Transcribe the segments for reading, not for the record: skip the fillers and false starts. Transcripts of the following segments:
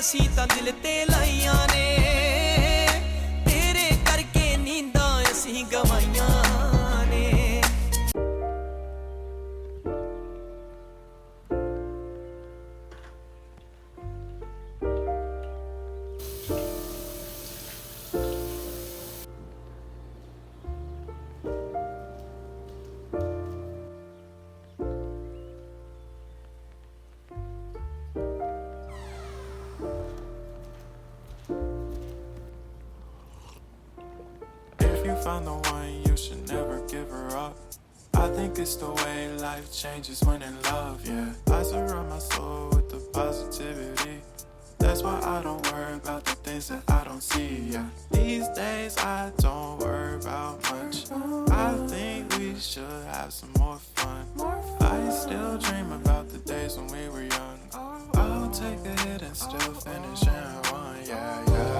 असी तां दिल ते लाइयां ने तेरे करके नींदां असी गवाइयां ने Found the one, you should never give her up. I think it's the way life changes when in love, yeah. I surround my soul with the positivity. That's why I don't worry about the things that I don't see, yeah. These days I don't worry about much. I think we should have some more fun. I still dream about the days when we were young. I'll take a hit and still finish in one, yeah, yeah.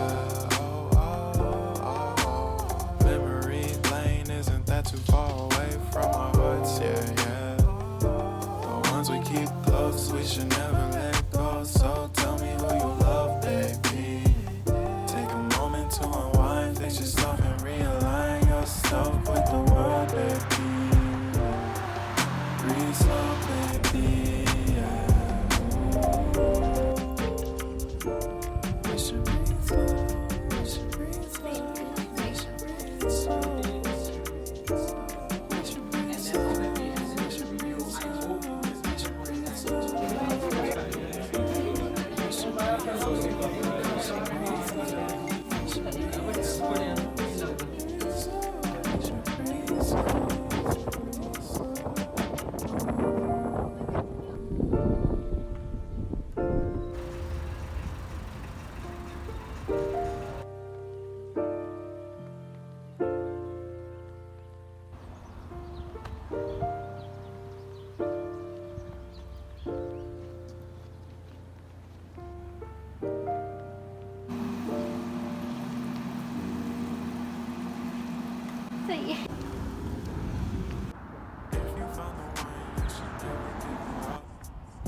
Too far away from our hearts, yeah, yeah. The ones we keep close, we should never let go. So tell me who you love, baby. Take a moment to unwind, fix yourself and realign yourself with the world, baby. Breathe slow, baby, yeah. We should breathe slow, we should breathe slow, we should breathe slow. सही है।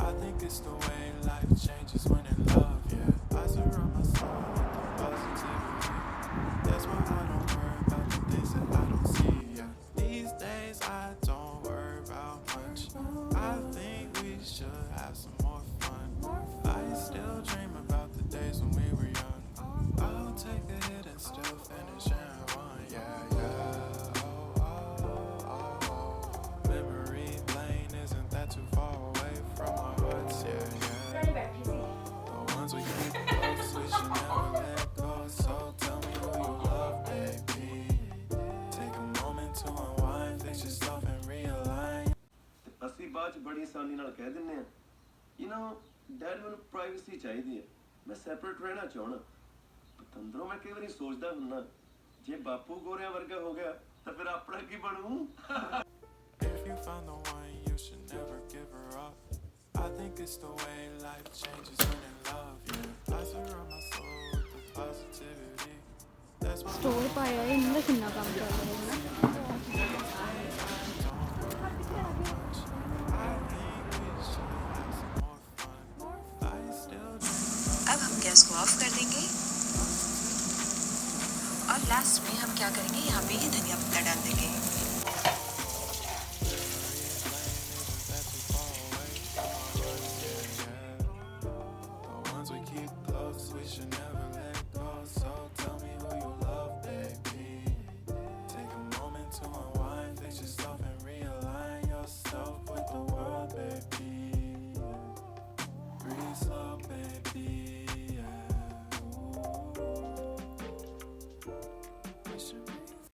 I think it's the way life changes when in love, yeah. I surround myself with the positivity. That's why I don't worry about the things that I don't see, yeah. These days I don't worry about much. I think we should have some more fun. I still dream about the days when we were young. I'll take a hit and still finish in one, yeah, yeah. Memory lane isn't that too far away from our hearts, yeah, yeah. The ones we keep close, we should never let go. So tell me who you love, baby. Take a moment to unwind, fix yourself and realign. ਅਸੀਂ ਬਾਅਦ ਚ ਬੜੀ ਆਸਾਨੀ ਨਾਲ ਕਹਿ ਦਿੰਦੇ ਆ dad ਮੈਨੂੰ ਪ੍ਰਾਈਵੇਸੀ ਚਾਹੀਦੀ ਹੈ ਮੈਂ ਸੈਪਰੇਟ ਰਹਿਣਾ ਚਾਹਣਾ ਪਤੰਦਰੋਂ ਮੈਂ ਕਈ ਵਾਰੀ ਸੋਚਦਾ ਹੁੰਦਾ ਜੇ ਬਾਪੂ ਗੋਰਿਆਂ ਵਰਗਾ ਹੋ ਗਿਆ ਤਾਂ ਫਿਰ ਆਪਣਾ ਕੀ ਬਣੂ If you found the one, you should never give her up. I think it's the way life changes when in love, yeah. I surround my soul with the positivity. That's why store पाया है इनका कितना काम कर रहे हैं अब हम गैस को ऑफ कर देंगे और लास्ट में हम क्या करेंगे यहाँ पे ही धनिया पत्ता डाल देंगे